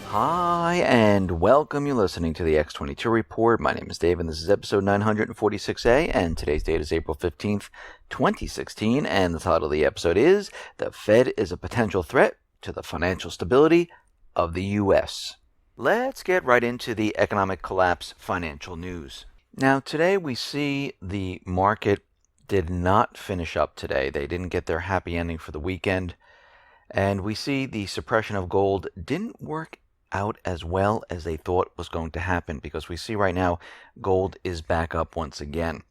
Hi, and welcome. You're listening to the X22 Report. My name is Dave, and this is episode 946A, and today's date is April 15th, 2016, and the title of the episode is The Fed is a Potential Threat to the Financial Stability of the U.S. Let's get right into the economic collapse financial news. Now, today we see the market did not finish up today. They didn't get their happy ending for the weekend, and we see the suppression of gold didn't work out as well as they thought was going to happen, because we see right now gold is back up once again.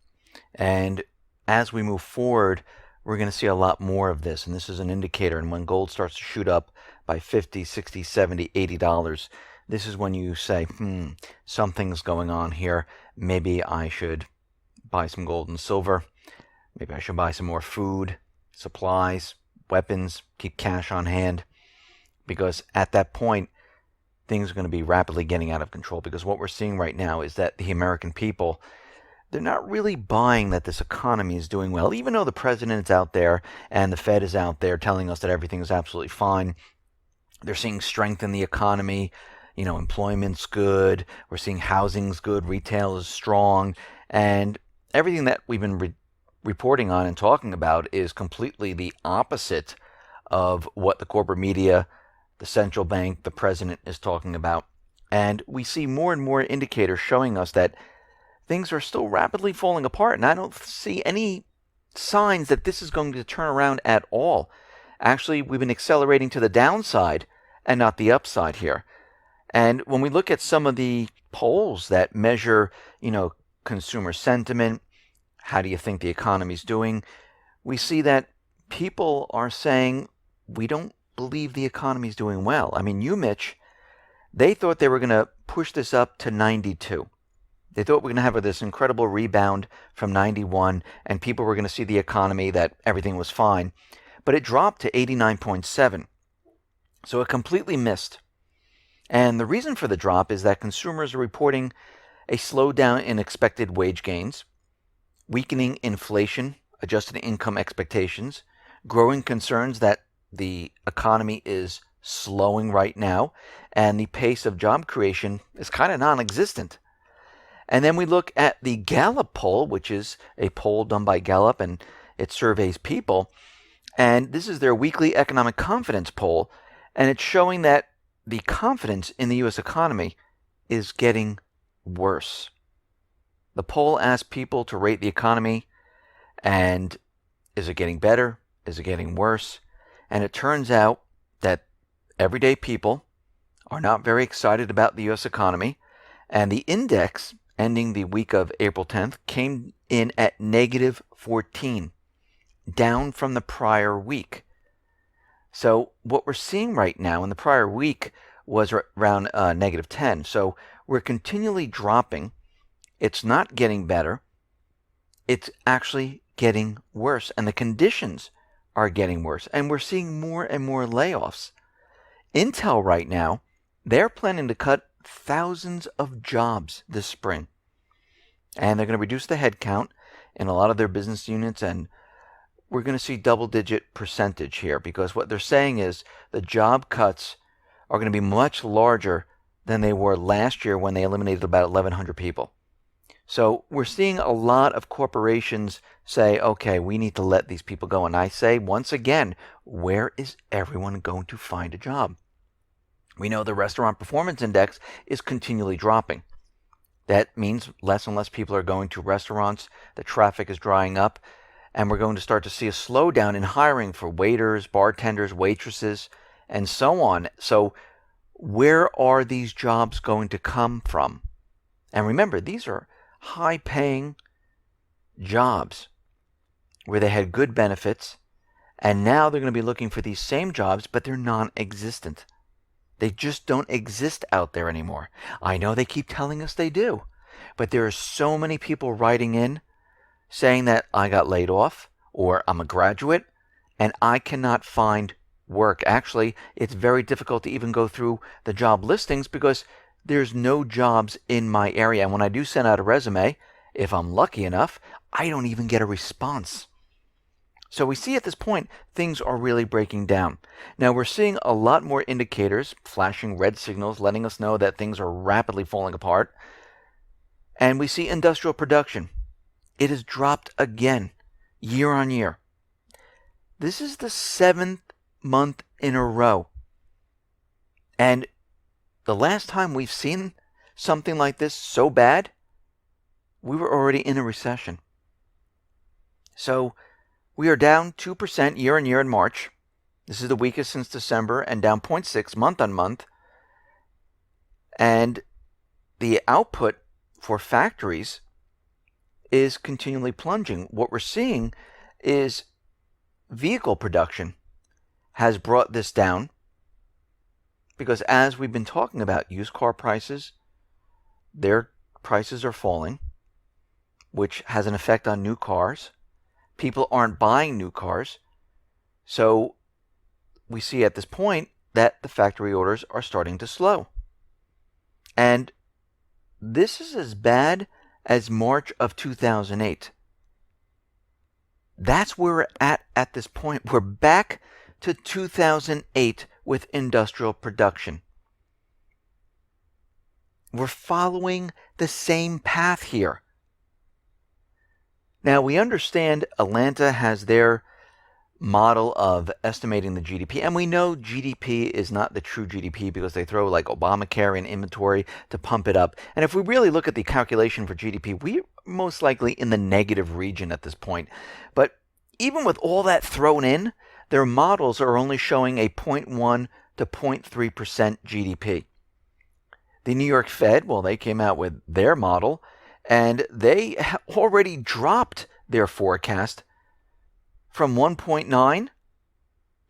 And as we move forward, we're going to see a lot more of this, and this is an indicator. And when gold starts to shoot up by $50, $60, $70, $80, this is when you say, something's going on here. Maybe I should buy some gold and silver. Maybe I should buy some more food, supplies, weapons, keep cash on hand, because at that point, things are going to be rapidly getting out of control. Because what we're seeing right now is that the American people, they're not really buying that this economy is doing well, even though the president is out there and the Fed is out there telling us that everything is absolutely fine. They're seeing strength in the economy. Employment's good. We're seeing housing's good. Retail is strong. And everything that we've been reporting on and talking about is completely the opposite of what the corporate media, the central bank, the president is talking about. And we see more and more indicators showing us that things are still rapidly falling apart. And I don't see any signs that this is going to turn around at all. Actually, we've been accelerating to the downside and not the upside here. And when we look at some of the polls that measure, consumer sentiment, how do you think the economy's doing, we see that people are saying we don't believe the economy's doing well. I mean, UMich, they thought they were going to push this up to 92. They thought we were going to have this incredible rebound from 91, and people were going to see the economy, that everything was fine. But it dropped to 89.7. So it completely missed. And the reason for the drop is that consumers are reporting a slowdown in expected wage gains, weakening inflation, adjusted income expectations, growing concerns that the economy is slowing right now, and the pace of job creation is kind of non-existent. And then we look at the Gallup poll, which is a poll done by Gallup, and it surveys people. And this is their weekly economic confidence poll, and it's showing that the confidence in the U.S. economy is getting worse. The poll asked people to rate the economy, and is it getting better? Is it getting worse? And it turns out that everyday people are not very excited about the U.S. economy, and the index ending the week of April 10th came in at negative 14, down from the prior week. So what we're seeing right now, in the prior week was around negative 10. So we're continually dropping. It's not getting better. It's actually getting worse. And the conditions are getting worse. And we're seeing more and more layoffs. Intel right now, they're planning to cut thousands of jobs this spring. And they're going to reduce the headcount in a lot of their business units, and we're going to see double-digit percentage here, because what they're saying is the job cuts are going to be much larger than they were last year when they eliminated about 1,100 people. So we're seeing a lot of corporations say, okay, we need to let these people go. And I say, once again, where is everyone going to find a job? We know the restaurant performance index is continually dropping. That means less and less people are going to restaurants. The traffic is drying up. And we're going to start to see a slowdown in hiring for waiters, bartenders, waitresses, and so on. So where are these jobs going to come from? And remember, these are high-paying jobs where they had good benefits, and now they're going to be looking for these same jobs, but they're non-existent. They just don't exist out there anymore. I know they keep telling us they do, but there are so many people writing in saying that I got laid off, or I'm a graduate, and I cannot find work. Actually, it's very difficult to even go through the job listings because there's no jobs in my area. And when I do send out a resume, if I'm lucky enough, I don't even get a response. So we see at this point things are really breaking down. Now we're seeing a lot more indicators flashing red signals letting us know that things are rapidly falling apart. And we see industrial production. It has dropped again, year on year. This is the 7th month in a row. And the last time we've seen something like this so bad, we were already in a recession. So we are down 2% year on year in March. This is the weakest since December, and down 0.6 month on month. And the output for factories is continually plunging. What we're seeing is vehicle production has brought this down, because as we've been talking about, used car prices, their prices are falling, which has an effect on new cars. People aren't buying new cars. So we see at this point that the factory orders are starting to slow. And this is as bad as March of 2008. That's where we're at this point. We're back to 2008 with industrial production. We're following the same path here. Now, we understand Atlanta has their model of estimating the GDP, and we know GDP is not the true GDP because they throw like Obamacare and inventory to pump it up. And if we really look at the calculation for GDP, we're most likely in the negative region at this point. But even with all that thrown in, their models are only showing a 0.1 to 0.3% GDP. The New York Fed, well, they came out with their model, and they already dropped their forecast from 1.9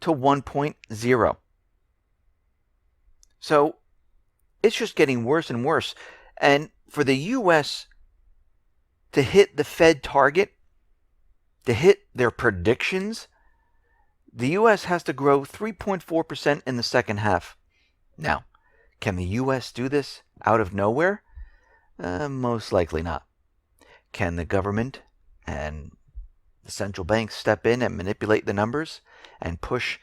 to 1.0. So it's just getting worse and worse. And for the U.S. to hit the Fed target, to hit their predictions, the U.S. has to grow 3.4% in the second half. Now, can the U.S. do this out of nowhere? Most likely not. Can the government and the central banks step in and manipulate the numbers and push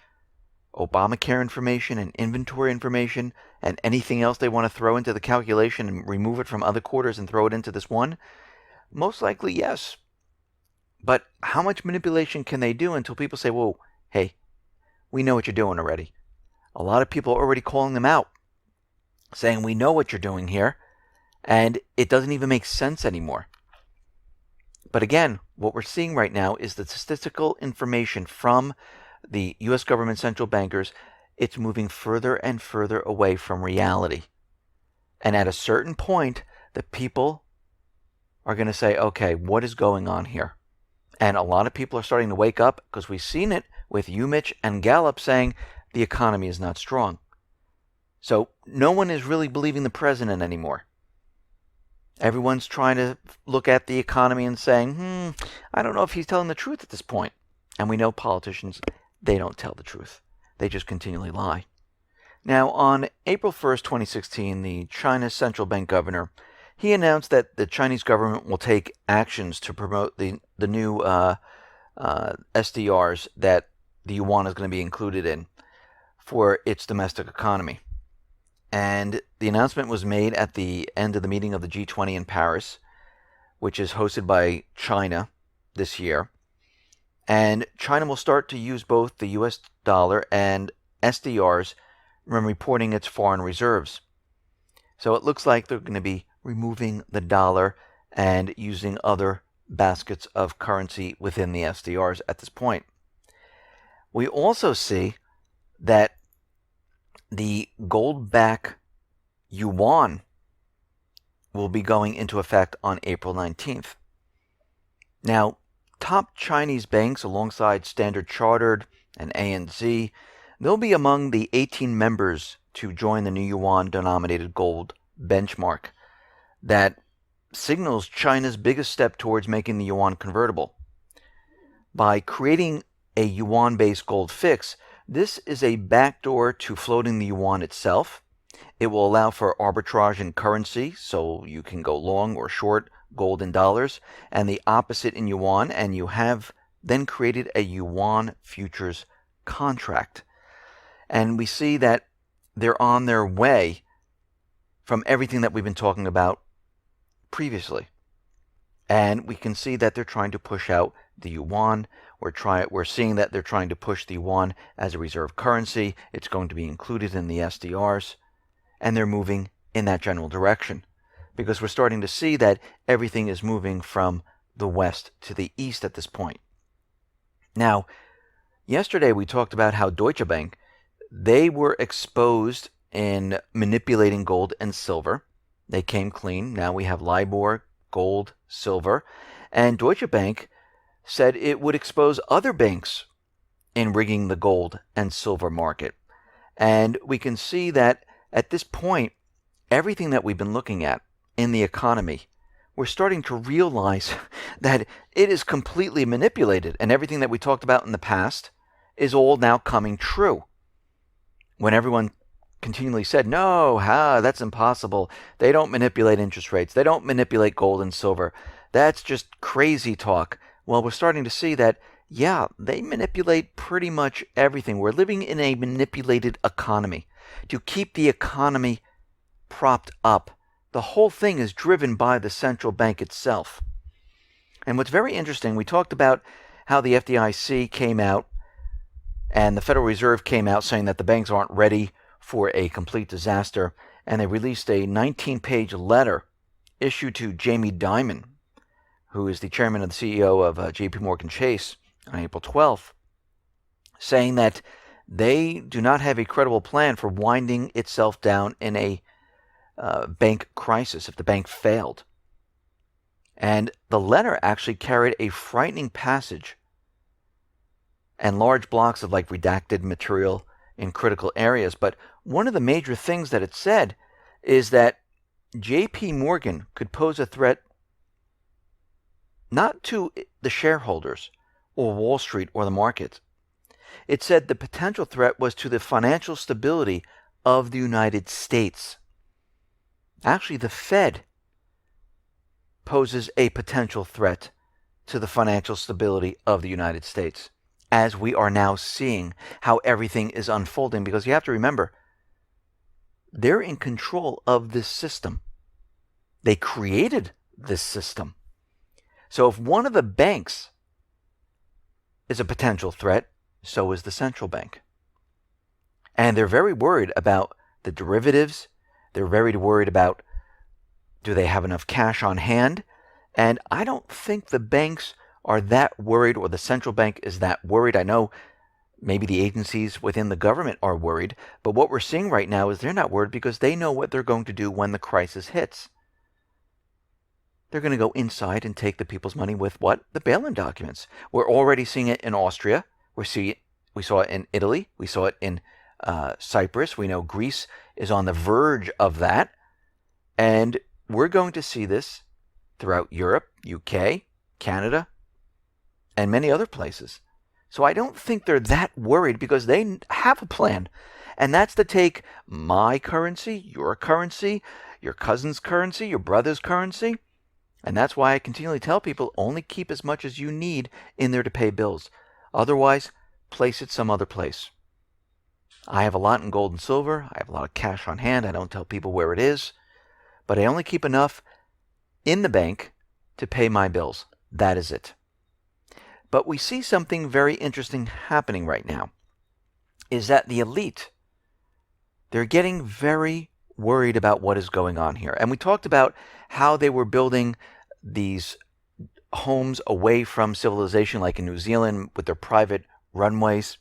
Obamacare information and inventory information and anything else they want to throw into the calculation and remove it from other quarters and throw it into this one? Most likely, yes. But how much manipulation can they do until people say, whoa, hey, we know what you're doing already? A lot of people are already calling them out, saying we know what you're doing here, and it doesn't even make sense anymore. But again, what we're seeing right now is the statistical information from the U.S. government central bankers. It's moving further and further away from reality. And at a certain point, the people are going to say, okay, what is going on here? And a lot of people are starting to wake up, because we've seen it with UMich and Gallup saying the economy is not strong. So no one is really believing the president anymore. Everyone's trying to look at the economy and saying, I don't know if he's telling the truth at this point. And we know politicians, they don't tell the truth. They just continually lie. Now, on April 1st, 2016, the China central bank governor, he announced that the Chinese government will take actions to promote the new SDRs that the yuan is going to be included in for its domestic economy. And the announcement was made at the end of the meeting of the G20 in Paris, which is hosted by China this year. And China will start to use both the US dollar and SDRs when reporting its foreign reserves. So it looks like they're going to be removing the dollar and using other baskets of currency within the SDRs at this point. We also see that the gold-backed yuan will be going into effect on April 19th. Now, top Chinese banks alongside Standard Chartered and ANZ, they'll be among the 18 members to join the new yuan-denominated gold benchmark that signals China's biggest step towards making the yuan convertible. By creating a yuan-based gold fix, this is a backdoor to floating the yuan itself. It will allow for arbitrage in currency, so you can go long or short gold and dollars, and the opposite in yuan, and you have then created a yuan futures contract. And we see that they're on their way from everything that we've been talking about previously. And we can see that they're trying to push out the yuan. We're seeing that they're trying to push the yuan as a reserve currency. It's going to be included in the SDRs. And they're moving in that general direction, because we're starting to see that everything is moving from the west to the east at this point. Now, yesterday we talked about how Deutsche Bank, they were exposed in manipulating gold and silver. They came clean. Now we have LIBOR, gold, silver. And Deutsche Bank said it would expose other banks in rigging the gold and silver market. And we can see that at this point, everything that we've been looking at in the economy, we're starting to realize that it is completely manipulated, and everything that we talked about in the past is all now coming true. When everyone continually said, no, that's impossible. They don't manipulate interest rates. They don't manipulate gold and silver. That's just crazy talk. Well, we're starting to see that, yeah, they manipulate pretty much everything. We're living in a manipulated economy. To keep the economy propped up, the whole thing is driven by the central bank itself. And what's very interesting, we talked about how the FDIC came out and the Federal Reserve came out saying that the banks aren't ready for a complete disaster. And they released a 19-page letter issued to Jamie Dimon, who is the chairman and the CEO of JP Morgan Chase, on April 12th, saying that they do not have a credible plan for winding itself down in a bank crisis if the bank failed. And the letter actually carried a frightening passage and large blocks of redacted material in critical areas. But one of the major things that it said is that JP Morgan could pose a threat not to the shareholders or Wall Street or the market. It said the potential threat was to the financial stability of the United States. Actually, the Fed poses a potential threat to the financial stability of the United States, as we are now seeing how everything is unfolding. Because you have to remember, they're in control of this system. They created this system. So if one of the banks is a potential threat, so is the central bank. And they're very worried about the derivatives. They're very worried about, do they have enough cash on hand? And I don't think the banks are that worried, or the central bank is that worried. I know maybe the agencies within the government are worried, but what we're seeing right now is they're not worried because they know what they're going to do when the crisis hits. They're going to go inside and take the people's money with what? The bail-in documents. We're already seeing it in Austria. We saw it in Italy. We saw it in Cyprus. We know Greece is on the verge of that. And we're going to see this throughout Europe, UK, Canada, and many other places. So I don't think they're that worried because they have a plan. And that's to take my currency, your cousin's currency, your brother's currency. And that's why I continually tell people, only keep as much as you need in there to pay bills. Otherwise, place it some other place. I have a lot in gold and silver. I have a lot of cash on hand. I don't tell people where it is. But I only keep enough in the bank to pay my bills. That is it. But we see something very interesting happening right now, is that the elite, they're getting very worried about what is going on here. And we talked about how they were building these homes away from civilization, like in New Zealand with their private runways.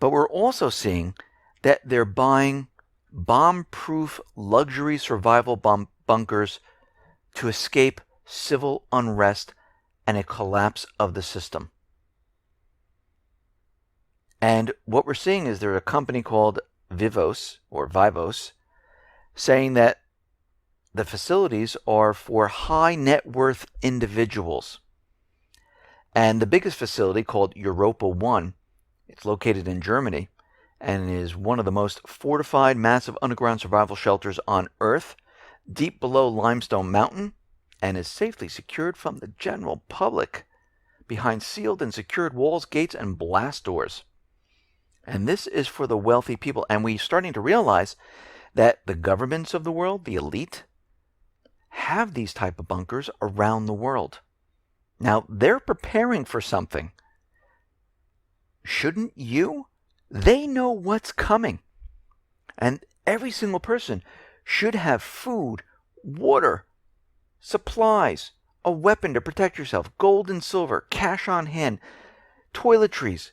But we're also seeing that they're buying bomb-proof luxury survival bunkers to escape civil unrest and a collapse of the system. And what we're seeing is there's a company called Vivos saying that the facilities are for high net worth individuals. And the biggest facility, called Europa 1, it's located in Germany and is one of the most fortified massive underground survival shelters on Earth, deep below Limestone Mountain, and is safely secured from the general public behind sealed and secured walls, gates, and blast doors. And this is for the wealthy people. And we're starting to realize that the governments of the world, the elite, have these type of bunkers around the world. Now, they're preparing for something. Shouldn't you? They know what's coming. And every single person should have food, water, supplies, a weapon to protect yourself, gold and silver, cash on hand, toiletries,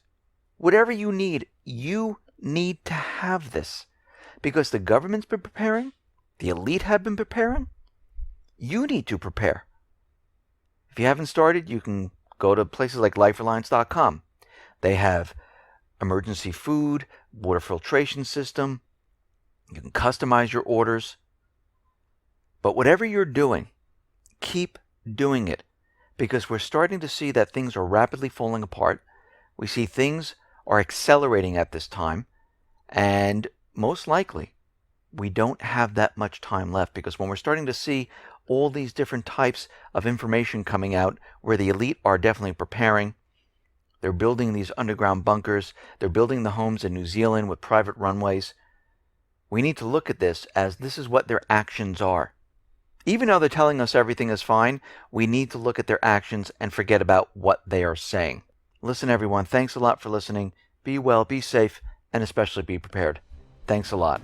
whatever you need to have this. Because the government's been preparing, the elite have been preparing, you need to prepare. If you haven't started, you can go to places like lifereliance.com. They have emergency food, water filtration system. You can customize your orders. But whatever you're doing, keep doing it. Because we're starting to see that things are rapidly falling apart. We see things are accelerating at this time. And most likely, we don't have that much time left. Because when we're starting to see all these different types of information coming out where the elite are definitely preparing, they're building these underground bunkers, they're building the homes in New Zealand with private runways. We need to look at this as this is what their actions are. Even though they're telling us everything is fine, we need to look at their actions and forget about what they are saying. Listen, everyone, thanks a lot for listening. Be well, be safe, and especially be prepared. Thanks a lot.